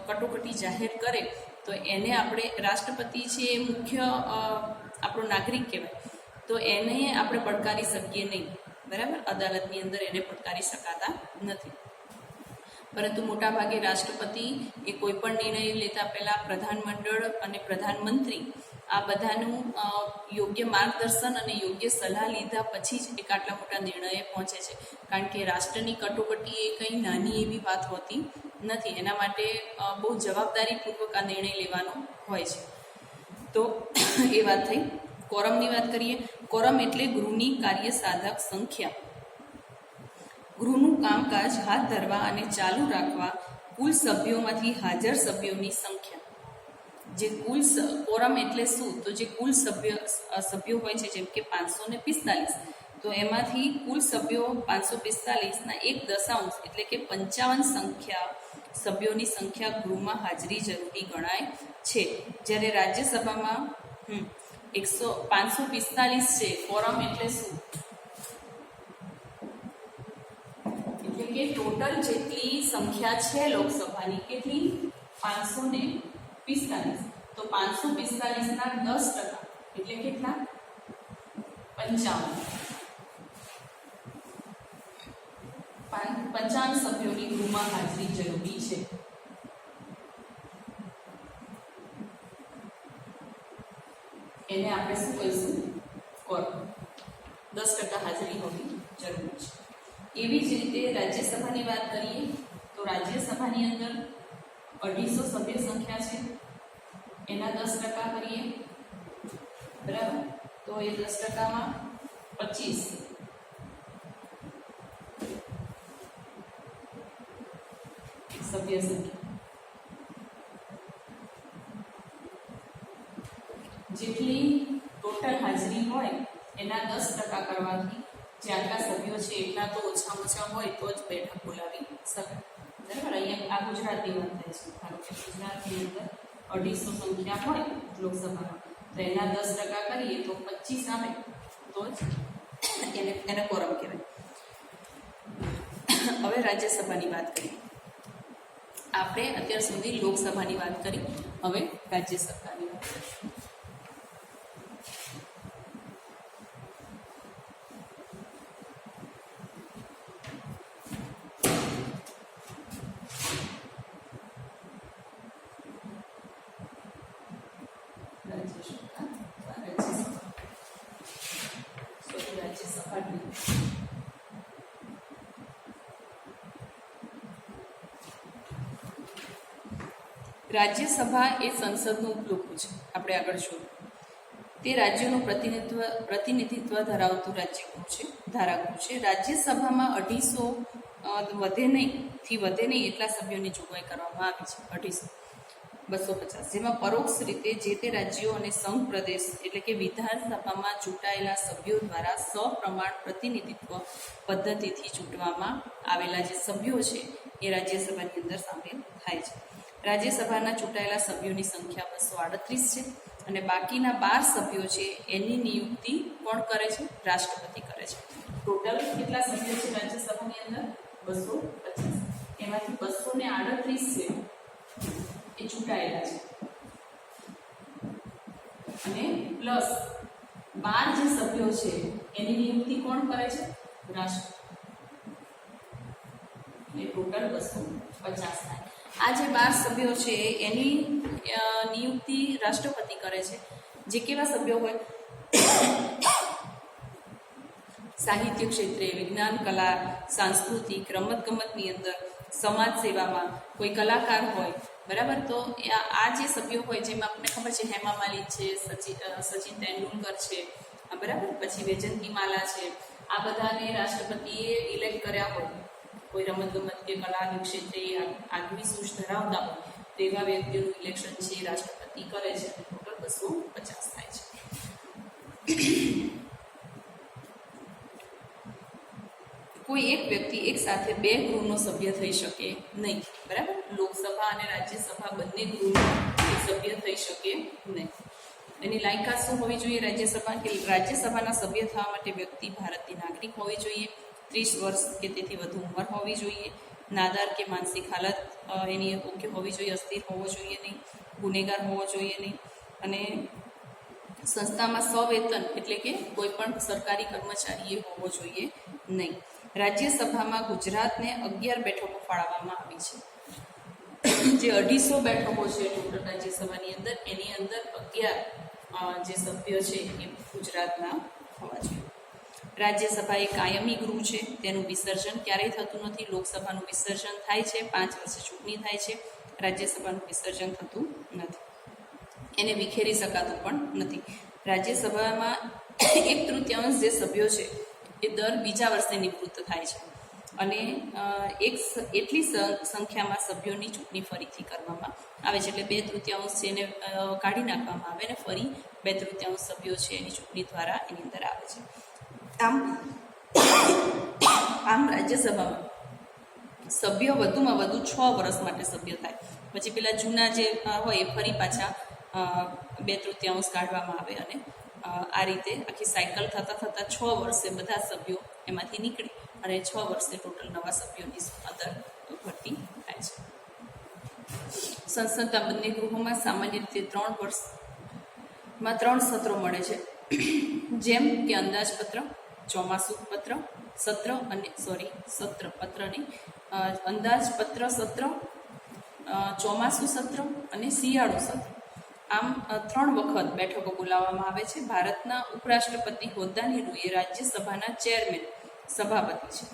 કટોકટી જાહેર કરે તો એને આપણે, રાષ્ટ્રપતિ છે એ મુખ્ય આપણો નાગરિક કહેવાય, તો એને આપણે પડકારી શકીએ નહીં. બરાબર, અદાલતની અંદર એને પડકારી શકાતા નથી. પરંતુ મોટાભાગે રાષ્ટ્રપતિ એ કોઈ પણ નિર્ણય લેતા પહેલાં પ્રધાનમંડળ અને પ્રધાનમંત્રી આ બધાનું યોગ્ય માર્ગદર્શન અને યોગ્ય સલાહ લીધા પછી જ એક આટલા મોટા નિર્ણયે પહોંચે છે. કારણ કે રાષ્ટ્રની કટોકટી એ કંઈ નાની એવી વાત હોતી નથી. એના માટે બહુ જવાબદારીપૂર્વક આ નિર્ણય લેવાનો હોય છે. તો એ વાત થઈ. કોરમની વાત કરીએ. કોરમ એટલે ગૃહની કાર્યસાધક સંખ્યા. ગૃહનું કામકાજ હાથ ધરવા અને ચાલુ રાખવા કુલ સભ્યોમાંથી હાજર સભ્યોની સંખ્યા. જે કોરમ એટલે શું? તો જે કુલ સભ્યો હોય છે, જેમ કે 545, તો એમાંથી કુલ સભ્યો 545ના 1/10 એટલે કે 55 સભ્યોની સંખ્યા ગૃહમાં હાજરી જરૂરી ગણાય છે. જ્યારે રાજ્યસભામાં 545 છે. કોરમ એટલે શું? એટલે કે ટોટલ જેટલી સંખ્યા છે લોકસભાની, કેટલી? 545. તો 545ના 10% એટલે કેટલા? 55 સભ્યોની ગૃહમાં હાજરી જરૂરી છે. એને આપણે શું કહીશું? કોરમ. 10% હાજરી હોવી જરૂરી છે. એવી જ રીતે રાજ્યસભાની વાત કરીએ તો રાજ્યસભાની અંદર 250 સભ્ય સંખ્યા છે. એના 10% કરીએ, બરાબર, તો એ 10%માં 25 સભ્ય સંખ્યા. જેટલી ટોટલ હાજરી હોય એના 10% કરવાથી જે આટલા સભ્યો છે એટલા તો ઓછામાં ઓછા હોય તો જ બેઠક બોલાવી શકાય. બરાબર, અહીંયા આ ગુજરાતની વાત થાય છે. ધારો કે ગુજરાતની અંદર 250 સંખ્યા હોય લોકસભામાં, તો એના 10% કરીએ તો 25 આવે તો જ એને કોરમ કહેવાય. હવે રાજ્યસભાની વાત કરીએ. આપણે અત્યાર સુધી લોકસભાની વાત કરી, હવે રાજ્યસભાની વાત કરીશું. રાજ્યસભા એ સંસદનું ઉપલોકું છે. આપણે આગળ જોયું તે રાજ્યોનું પ્રતિનિધિત્વ ધરાવતું રાજ્યગૃહ છે, ધારાગૃહ છે. રાજ્યસભામાં 250 વધે નહીં એટલા સભ્યોની જોગવાઈ કરવામાં આવી છે. 250 જેમાં પરોક્ષ રીતે જે તે રાજ્યો અને સંઘ પ્રદેશ એટલે કે વિધાનસભામાં ચૂંટાયેલા સભ્યો દ્વારા સપ્રમાણ પ્રતિનિધિત્વ પદ્ધતિથી ચૂંટવામાં આવેલા જે સભ્યો છે એ રાજ્યસભાની અંદર સામેલ થાય છે. રાજ્યસભાના ચૂંટાયેલા સભ્યોની સંખ્યા 238 છે અને બાકીના 12 સભ્યો છે એની નિયુક્તિ કોણ કરે છે? રાષ્ટ્રપતિ કરે છે. ટોટલ કેટલા સભ્યો છે રાજ્યસભાની અંદર? 250. એમાંથી 238 છે એ ચૂંટાયેલા છે અને પ્લસ 12 જે સભ્યો છે એની નિયુક્તિ કોણ કરે છે? રાષ્ટ્રપતિ. એ ટોટલ 250 થાય. આ જે 12 સભ્યો છે એની નિયુક્તિ રાષ્ટ્રપતિ કરે છે. જે કેવા સભ્યો હોય? સાહિત્ય ક્ષેત્રે, વિજ્ઞાન, કલા, સાંસ્કૃતિક, રમતગમતની અંદર, સમાજ સેવામાં કોઈ કલાકાર હોય, બરાબર. તો આ જે સભ્યો હોય જેમાં આપણને ખબર છે હેમા માલિની છે, સચિન તેંડુલકર છે, બરાબર, પછી વૈજયંતી માલા છે, આ બધાને રાષ્ટ્રપતિએ ઇલેક્ટ કર્યા હોય, કોઈ રમતગમત કે કલાના ક્ષેત્રે આગવી સૂઝ ધરાવતા હોય તેવા વ્યક્તિઓનું ઇલેક્શન છે રાષ્ટ્રપતિ કરે છે. ટોટલ 250 થાય છે. કોઈ એક વ્યક્તિ એક સાથે 2 ગૃહનો સભ્ય થઈ શકે નહીં, બરાબર. લોકસભા અને રાજ્યસભા બંને ગૃહનો સભ્ય થઈ શકે નહીં. એની લાયકાત શું હોવી જોઈએ? રાજ્યસભાના સભ્ય થવા માટે વ્યક્તિ ભારતની નાગરિક હોવી જોઈએ, 30 વર્ષ કે તેથી વધુ ઉંમર હોવી જોઈએ, નાદાર કે માનસિક હાલત એની ઓકે હોવી જોઈએ, અસ્થિર હોવો જોઈએ નહીં, ગુનેગાર હોવો જોઈએ નહીં, અને સંસ્થામાં સવેતન એટલે કે કોઈ પણ સરકારી કર્મચારીએ હોવો જોઈએ નહીં. રાજ્યસભામાં ગુજરાતને 11 બેઠકો ફાળવવામાં આવી છે. જે 250 બેઠકો છે ટોટલ રાજ્યસભાની અંદર, એની અંદર 11 જે સભ્યો છે એ ગુજરાતના હોવા જોઈએ. રાજ્યસભા એ કાયમી ગૃહ છે. તેનું વિસર્જન ક્યારેય થતું નથી. લોકસભાનું વિસર્જન થાય છે, 5 વર્ષે ચૂંટણી થાય છે. રાજ્યસભાનું વિસર્જન થતું નથી. એને વિખેરી શકાતું પણ નથી. રાજ્યસભામાં 1/3 જે સભ્યો છે એ દર બીજા વર્ષે નિવૃત્ત થાય છે અને એટલી સંખ્યામાં સભ્યોની ચૂંટણી ફરીથી કરવામાં આવે છે. એટલે 2/3 છે એને કાઢી નાખવામાં આવે અને ફરી 2/3 સભ્યો છે એની ચૂંટણી દ્વારા એની અંદર આવે છે. આમ રાજ્યસભામાં સભ્ય વધુમાં વધુ 6 વર્ષ માટે સભ્ય થાય. પછી પેલા જૂના જે હોય એ ફરી પાછા 2/3 કાઢવામાં આવે અને આ રીતે આખી સાયકલ થતાં 6 વર્ષે બધા સભ્યો એમાંથી નીકળી અને 6 વર્ષે ટોટલ નવા સભ્યોની અંદર ભરતી થાય છે. સંસદના બંને ગૃહોમાં સામાન્ય રીતે 3 વર્ષમાં 3 સત્રો મળે છે, જેમ કે અંદાજપત્ર, ચોમાસુ પત્ર સત્ર અને સત્ર પત્ર નહીં, અંદાજપત્ર સત્ર, ચોમાસુ સત્ર અને શિયાળુ સત્ર. આમ 3 વખત બેઠકો બોલાવવામાં આવે છે. ભારતના ઉપરાષ્ટ્રપતિ હોદ્દાની રૂએ રાજ્યસભાના ચેરમેન સભાપતિ છે.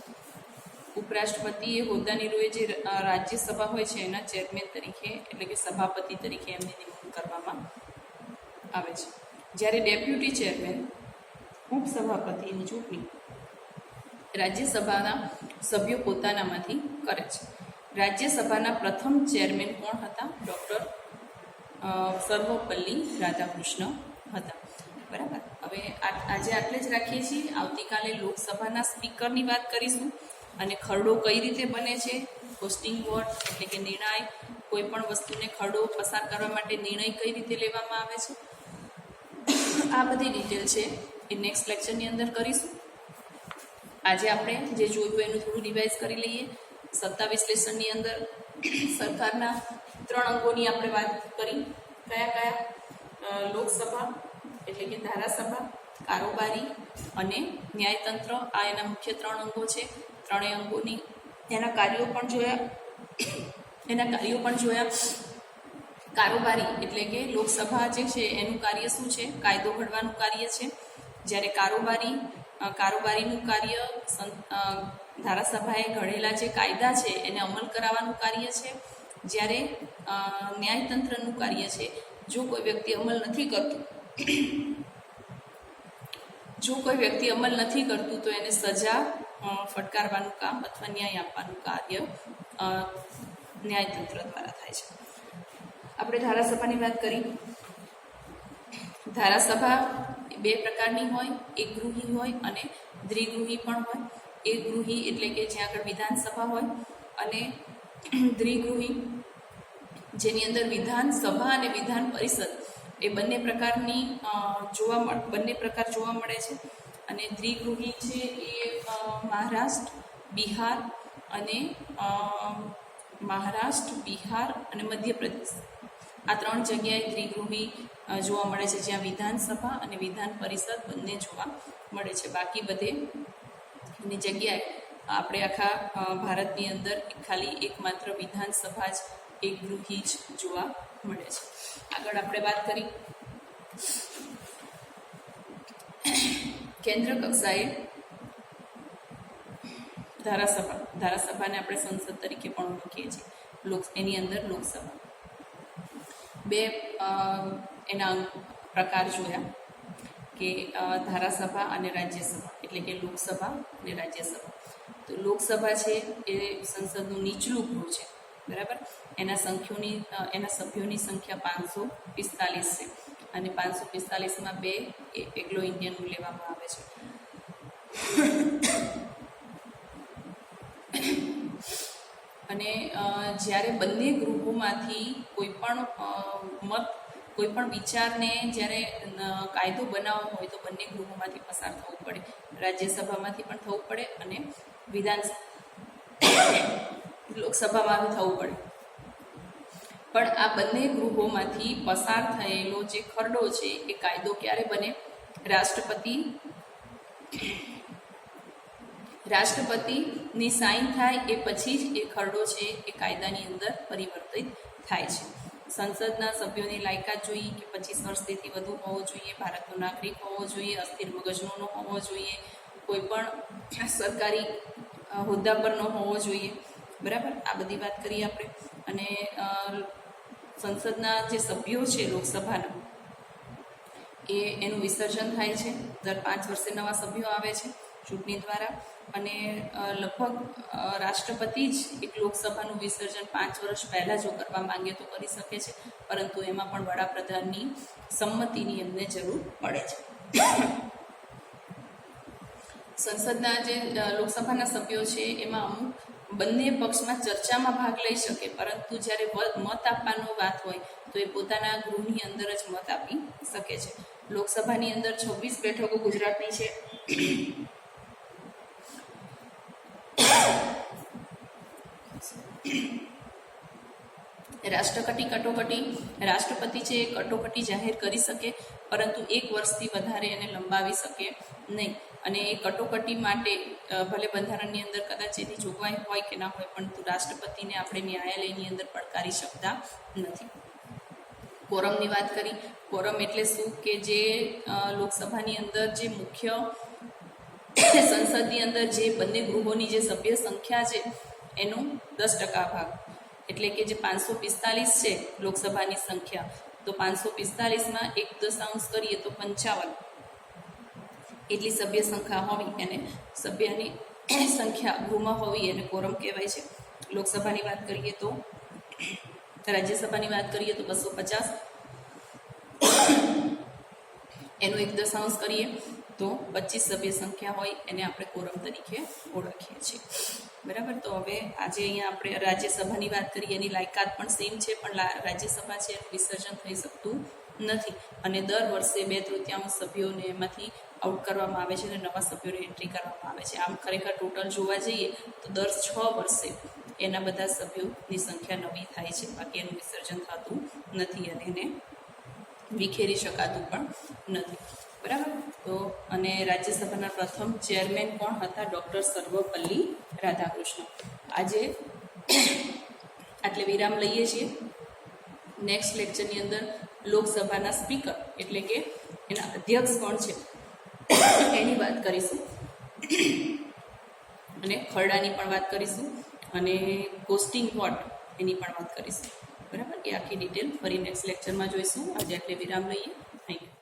ઉપરાષ્ટ્રપતિ એ હોદ્દાની રૂએ જે રાજ્યસભા હોય છે એના ચેરમેન તરીકે એટલે કે સભાપતિ તરીકે એમની નિમણૂક કરવામાં આવે છે. જ્યારે ડેપ્યુટી ચેરમેન ઉપસભાપતિની ચૂંટણી રાજ્યસભાના સભ્યો પોતાનામાંથી કરે છે. રાજ્યસભાના પ્રથમ ચેરમેન કોણ હતા? ડૉક્ટર સર્વપલ્લી રાધાકૃષ્ણ હતા. બરાબર. હવે આજે આટલે જ રાખીએ છીએ. આવતીકાલે લોકસભાના સ્પીકરની વાત કરીશું અને ખરડો કઈ રીતે બને છે, પોસ્ટિંગ વોટ એટલે કે નિર્ણય, કોઈ પણ વસ્તુને ખરડો પસાર કરવા માટે નિર્ણય કઈ રીતે લેવામાં આવે છે, આ બધી ડિટેલ છે એ નેક્સ્ટ લેક્ચરની અંદર કરીશું. આજે આપણે જે જોયું એનું થોડું રિવાઇઝ કરી લઈએ. 27 લેસનની અંદર સરકારના 3 અંગોની આપણે વાત કરી. કયા કયા? લોકસભા એટલે કે ધારાસભા, કારોબારી અને ન્યાયતંત્ર. આ એના મુખ્ય 3 અંગો છે. ત્રણેય અંગોની એના કાર્યો પણ જોયા. કારોબારી એટલે કે લોકસભા જે છે એનું કાર્ય શું છે? કાયદો ઘડવાનું કાર્ય છે. જ્યારે કારોબારીનું કાર્ય ધારાસભાએ ઘડેલા જે કાયદા છે એને અમલ કરાવવાનું કાર્ય છે. જ્યારે ન્યાયતંત્રનું કાર્ય છે, જો કોઈ વ્યક્તિ અમલ નથી કરતું તો એને સજા ફટકારવાનું કામ અથવા ન્યાય આપવાનું કાર્ય ન્યાયતંત્ર દ્વારા થાય છે. આપણે ધારાસભાની વાત કરી. ધારાસભા 2 પ્રકારની હોય, એકગૃહી હોય અને દ્વિગૃહી પણ હોય. એકગૃહી એટલે કે જ્યાં આગળ વિધાનસભા હોય, અને દ્વિગૃહી જેની અંદર વિધાનસભા અને વિધાન પરિષદ એ બંને પ્રકાર જોવા મળે છે. અને દ્વિગૃહી છે એ મહારાષ્ટ્ર, બિહાર અને મધ્યપ્રદેશ, આ 3 જગ્યાએ દ્વિગૃહી જોવા મળે છે, જ્યાં વિધાનસભા અને વિધાન પરિષદ બંને જોવા મળે છે. બાકી બધેની જગ્યાએ આપણે આખા ભારતની અંદર ખાલી એકમાત્ર વિધાનસભા જ એકગૃહી જ જોવા મળે છે. આગળ આપણે વાત કરી કેન્દ્ર કક્ષાએ ધારાસભાને આપણે સંસદ તરીકે પણ ઓળખીએ છીએ. એની અંદર લોકસભા. 2 એના પ્રકાર જોયા કે ધારાસભા અને રાજ્યસભા, એટલે કે લોકસભા અને રાજ્યસભા. તો લોકસભા છે એ સંસદનું નીચલું ગૃહ છે, બરાબર. એના સભ્યોની સંખ્યા 545 છે, અને 545માં 2 એંગ્લો ઇન્ડિયનનું લેવામાં આવે છે. અને જ્યારે બંને ગૃહોમાંથી કોઈ પણ વિચારને જ્યારે કાયદો બનાવવો હોય તો બંને ગૃહોમાંથી પસાર થવું પડે. રાજ્યસભામાંથી પણ થવું પડે અને લોકસભામાં થવું પડે. પણ આ બંને ગૃહોમાંથી પસાર થયેલો જે ખરડો છે એ કાયદો ક્યારે બને? રાષ્ટ્રપતિની સાઇન થાય એ પછી જ એ ખરડો છે એ કાયદાની અંદર પરિવર્તિત થાય છે. સંસદના સભ્યોની લાયકાત જોઈએ કે 25 વર્ષથી વધુ હોવો જોઈએ, ભારતનો નાગરિક હોવો જોઈએ, અસ્થિર મગજનો ન હોવો જોઈએ, કોઈ પણ સરકારી હોદ્દા પર ન હોવો જોઈએ, બરાબર. આ બધી વાત કરીએ આપણે. અને સંસદના જે સભ્યો છે લોકસભાના, એનું વિસર્જન થાય છે. દર 5 વર્ષે નવા સભ્યો આવે છે ચૂંટણી દ્વારા. અને લગભગ રાષ્ટ્રપતિ જ એક લોકસભાનું વિસર્જન 5 વર્ષ પહેલાં જો કરવા માંગે તો કરી શકે છે, પરંતુ એમાં પણ વડાપ્રધાનની સંમતિની એમને જરૂર પડે છે. સંસદના જે લોકસભાના સભ્યો છે એમાં અમુક બંને પક્ષમાં ચર્ચામાં ભાગ લઈ શકે, પરંતુ જ્યારે મત આપવાનો વાત હોય તો એ પોતાના ગૃહની અંદર જ મત આપી શકે છે. લોકસભાની અંદર 26 બેઠકો ગુજરાતની છે. રાષ્ટ્રપતિ છે એ કટોકટી જાહેર કરી શકે, પરંતુ 1 વર્ષથી વધારે એને લંબાવી શકે નહીં. અને એ કટોકટી માટે ભલે બંધારણની અંદર કદાચ એની જોગવાઈ હોય કે ના હોય, પરંતુ રાષ્ટ્રપતિને આપણે ન્યાયાલયની અંદર પડકારી શકતા નથી. કોરમની વાત કરી. કોરમ એટલે શું? કે જે લોકસભાની અંદર જે મુખ્ય સંસદની અંદર જે બંને ગૃહોની જે સભ્ય સંખ્યા છે એનું 10% ભાગ, એટલે કે જે 545 છે લોકસભાની સંખ્યા, તો 545માં 1/10 કરીએ તો 55 એટલી સભ્ય સંખ્યા હોવી, એને સભ્યની સંખ્યા ગૃહમાં હોવી એને કોરમ કહેવાય છે. લોકસભાની વાત કરીએ તો, રાજ્યસભાની વાત કરીએ તો 250, એનું 1/10 કરીએ તો 25 સભ્ય સંખ્યા હોય એને આપણે કોરમ તરીકે ઓળખીએ છીએ, બરાબર. તો હવે આજે અહીંયા આપણે રાજ્યસભાની વાત કરીએ, એની લાયકાત પણ સેમ છે, પણ રાજ્યસભા છે એનું વિસર્જન થઈ શકતું નથી, અને દર વર્ષે 2/3 સભ્યોને એમાંથી આઉટ કરવામાં આવે છે અને નવા સભ્યોને એન્ટ્રી કરવામાં આવે છે. આમ ખરેખર ટોટલ જોવા જઈએ તો દર 6 વર્ષે એના બધા સભ્યોની સંખ્યા નવી થાય છે, બાકી એનું વિસર્જન થતું નથી અને એને વિખેરી શકાતું પણ નથી. બરાબર. તો અને રાજ્યસભાના પ્રથમ ચેરમેન કોણ હતા? ડૉક્ટર સર્વપલ્લી રાધાકૃષ્ણ. આજે આટલે વિરામ લઈએ છીએ. નેક્સ્ટ લેક્ચરની અંદર લોકસભાના સ્પીકર એટલે કે એના અધ્યક્ષ કોણ છે એની વાત કરીશું અને ખરડાની પણ વાત કરીશું અને પોસ્ટિંગ વોટ એની પણ વાત કરીશું. બરાબર. એ આખી ડિટેલ ફરી નેક્સ્ટ લેક્ચરમાં જોઈશું. આજે આટલે વિરામ લઈએ. Thank you.